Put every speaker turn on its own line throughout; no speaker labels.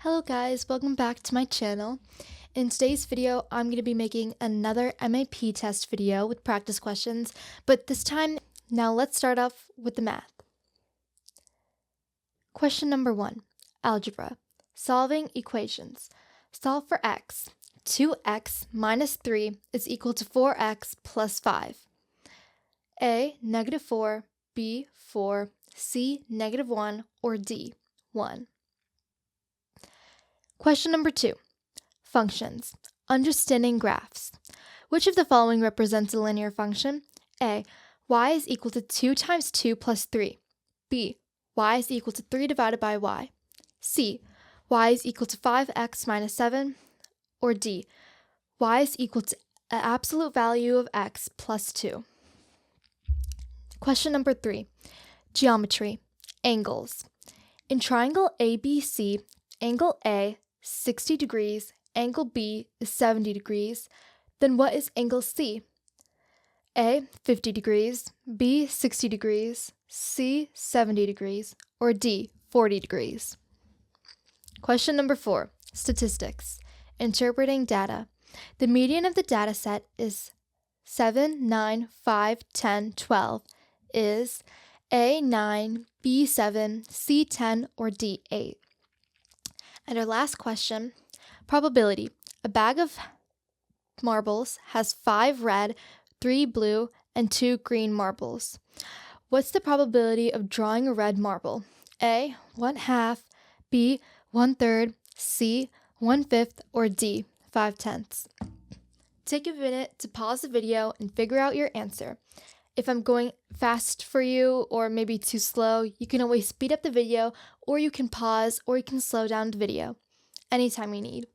Hello guys, welcome back to my channel. In today's video, I'm going to be making another MAP test video with practice questions, but this time, now let's start off with the math. Question number 1, algebra, solving equations. Solve for x. 2x minus 3 is equal to 4x plus 5. A, -4, B, 4, C, -1, or D, 1. Question number 2, functions, understanding graphs. Which of the following represents a linear function? A, y is equal to 2 times 2 plus 3. B, y is equal to 3 divided by y. C, y is equal to 5x minus 7. Or D, y is equal to an absolute value of x plus 2. Question number 3, geometry, angles. In triangle ABC, angle A 60 degrees, angle B is 70 degrees, then what is angle C? A, 50 degrees, B, 60 degrees, C, 70 degrees, or D, 40 degrees. Question number 4, statistics, interpreting data. The median of the data set is 7, 9, 5, 10, 12, is A, 9, B, 7, C, 10, or D, 8. And our last question, probability. A bag of marbles has 5 red, 3 blue, and 2 green marbles. What's the probability of drawing a red marble? A, 1/2, B, 1/3, C, 1/5, or D, 5/10. Take a minute to pause the video and figure out your answer. If I'm going fast for you or maybe too slow, you can always speed up the video, or you can pause, or you can slow down the video anytime you need.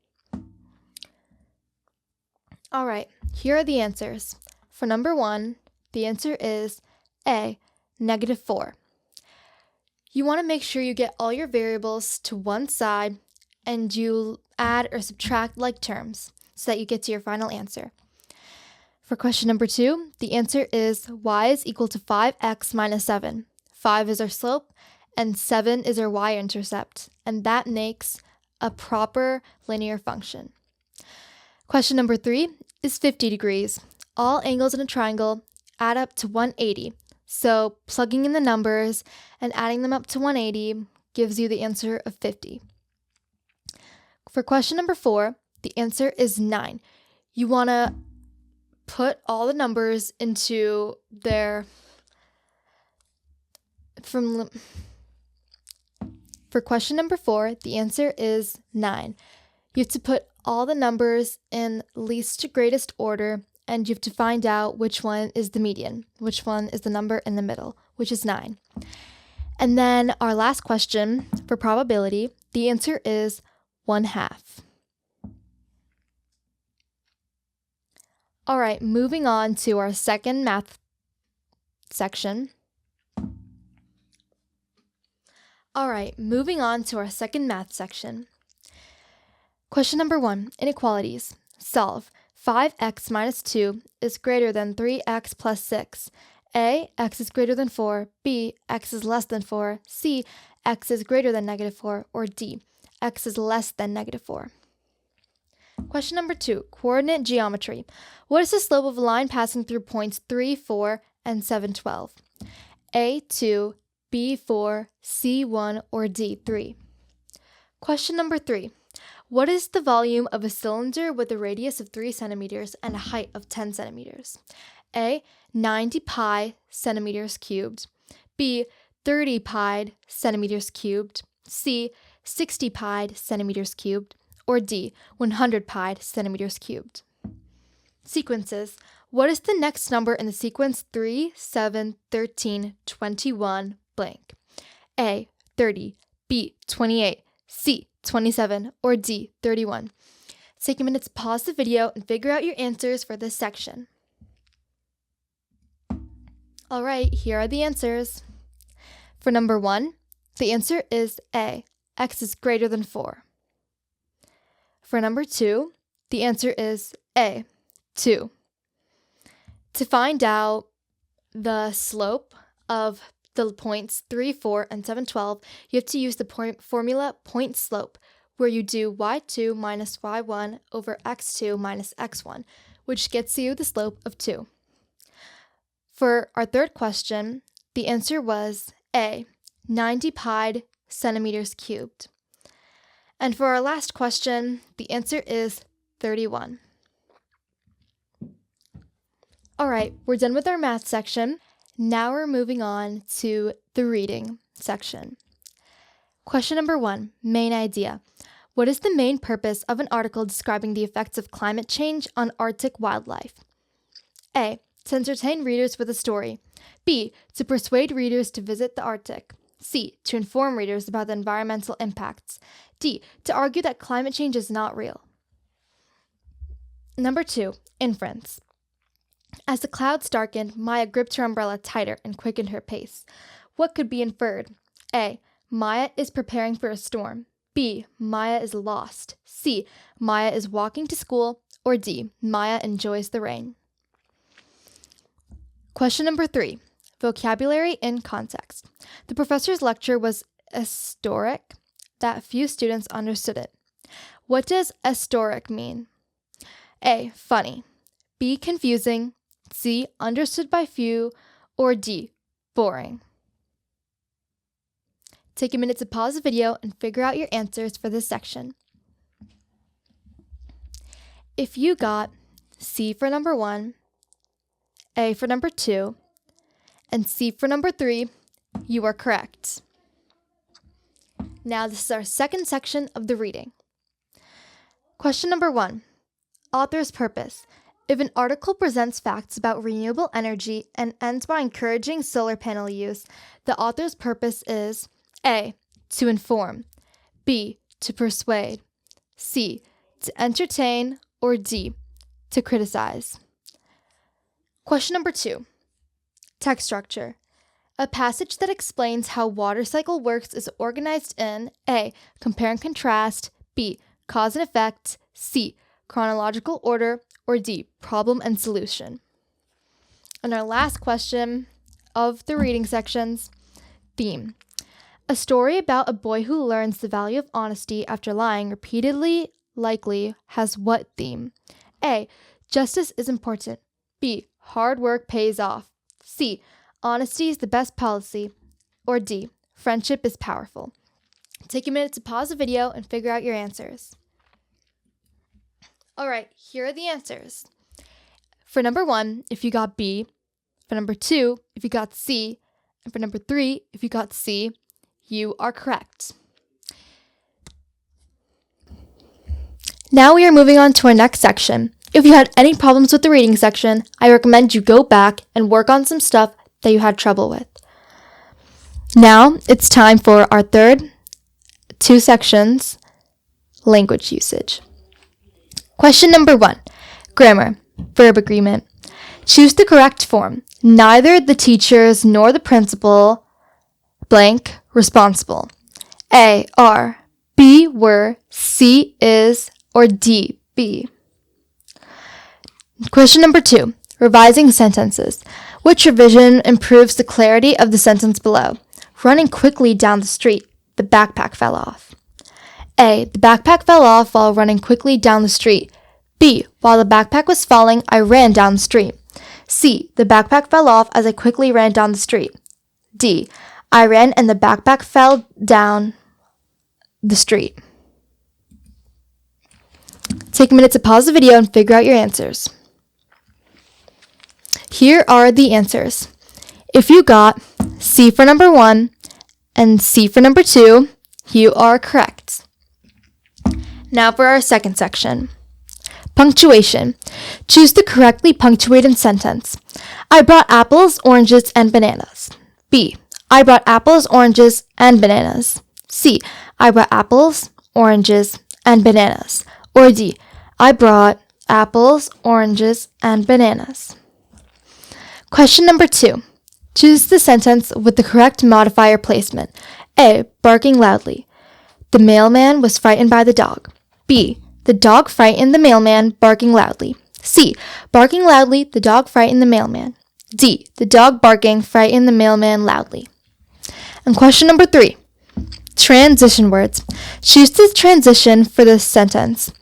All right, here are the answers. For number 1, the answer is A, -4. You want to make sure you get all your variables to one side and you add or subtract like terms so that you get to your final answer. For question number 2, the answer is y is equal to 5x minus 7. 5 is our slope and 7 is our y-intercept, and that makes a proper linear function. Question number 3 is 50 degrees. All angles in a triangle add up to 180, so plugging in the numbers and adding them up to 180 gives you the answer of 50. For question number 4, the answer is 9. You want to put all the numbers into their For question number 4, the answer is 9. You have to put all the numbers in least to greatest order, and you have to find out which one is the median, which one is the number in the middle, which is 9. And then our last question for probability, the answer is 1/2. All right, moving on to our second math section. Question number 1, inequalities. Solve. 5x minus 2 is greater than 3x plus 6. A, x is greater than 4. B, x is less than 4. C, x is greater than -4. Or D, x is less than -4. Question number 2, coordinate geometry. What is the slope of a line passing through points 3, 4, and 7, 12? A, 2, B, 4, C, 1, or D, 3. Question number 3, what is the volume of a cylinder with a radius of 3 centimeters and a height of 10 centimeters? A, 90 pi centimeters cubed. B, 30 pi centimeters cubed. C, 60 pi centimeters cubed. Or D, 100 pi centimeters cubed. Sequences. What is the next number in the sequence 3, 7, 13, 21, blank? A, 30, B, 28, C, 27, or D, 31. Take a minute to pause the video and figure out your answers for this section. All right, here are the answers. For number 1, the answer is A, x is greater than 4. For number 2, the answer is A, 2. To find out the slope of the points 3, 4, and 7, 12, you have to use the formula point slope, where you do y2 minus y1 over x2 minus x1, which gets you the slope of 2. For our third question, the answer was A, 90 pi centimeters cubed. And for our last question, the answer is 31. All right, we're done with our math section. Now we're moving on to the reading section. Question number 1, main idea. What is the main purpose of an article describing the effects of climate change on Arctic wildlife? A, to entertain readers with a story. B, to persuade readers to visit the Arctic. C, to inform readers about the environmental impacts. D, to argue that climate change is not real. Number 2, inference. As the clouds darkened, Maya gripped her umbrella tighter and quickened her pace. What could be inferred? A, Maya is preparing for a storm. B, Maya is lost. C, Maya is walking to school. Or D, Maya enjoys the rain. Question number 3, vocabulary in context. The professor's lecture was historic that few students understood it. What does historic mean? A, funny. B, confusing. C, understood by few. Or D, boring. Take a minute to pause the video and figure out your answers for this section. If you got C for number 1, A for number 2, and C for number 3, you are correct. Now this is our second section of the reading. Question number 1, author's purpose. If an article presents facts about renewable energy and ends by encouraging solar panel use, the author's purpose is A, to inform. B, to persuade. C, to entertain. Or D, to criticize. Question number 2, text structure. A passage that explains how water cycle works is organized in A, compare and contrast. B, cause and effect. C, chronological order. Or D, problem and solution. And our last question of the reading sections, theme. A story about a boy who learns the value of honesty after lying repeatedly likely has what theme? A, justice is important. B, hard work pays off. C, honesty is the best policy. Or D, friendship is powerful. Take a minute to pause the video and figure out your answers. All right, here are the answers. For number 1, if you got B. For number 2, if you got C. And for number 3, if you got C, you are correct. Now we are moving on to our next section. If you had any problems with the reading section, I recommend you go back and work on some stuff that you had trouble with. Now it's time for our third 2 sections, language usage. Question number 1, grammar, verb agreement. Choose the correct form. Neither the teachers nor the principal blank responsible. A, are. B, were. C, is. Or D, be. Question number 2, revising sentences. Which revision improves the clarity of the sentence below? Running quickly down the street, the backpack fell off. A, the backpack fell off while running quickly down the street. B, while the backpack was falling, I ran down the street. C, the backpack fell off as I quickly ran down the street. D, I ran and the backpack fell down the street. Take a minute to pause the video and figure out your answers. Here are the answers. If you got C for number 1 and C for number 2, you are correct. Now for our second section. Punctuation. Choose the correctly punctuated sentence. I brought apples, oranges, and bananas. B, I brought apples, oranges, and bananas. C, I brought apples, oranges, and bananas. Or D, I brought apples, oranges, and bananas. Question number 2. Choose the sentence with the correct modifier placement. A, barking loudly. The mailman was frightened by the dog. B, the dog frightened the mailman, barking loudly. C, barking loudly, the dog frightened the mailman. D, the dog barking frightened the mailman loudly. And question number 3. Transition words. Choose the transition for this sentence.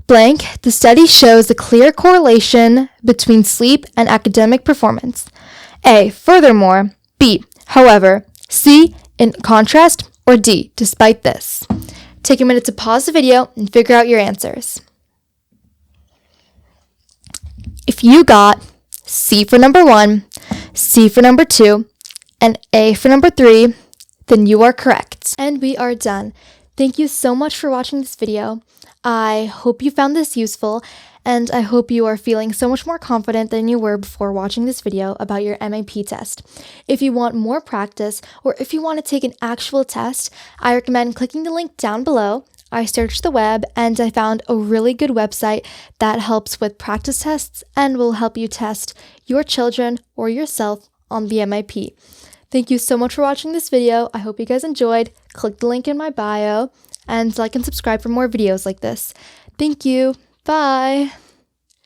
Blank, the study shows a clear correlation between sleep and academic performance. A, furthermore. B, however. C, in contrast. Or D, despite this. Take a minute to pause the video and figure out your answers. If you got C for number 1, C for number 2, and A for number 3, then you are correct. And we are done. Thank you so much for watching this video. I hope you found this useful, and I hope you are feeling so much more confident than you were before watching this video about your MAP test. If you want more practice, or if you want to take an actual test, I recommend clicking the link down below. I searched the web and I found a really good website that helps with practice tests and will help you test your children or yourself on the MIP. Thank you so much for watching this video. I hope you guys enjoyed. Click the link in my bio and like and subscribe for more videos like this. Thank you. Bye.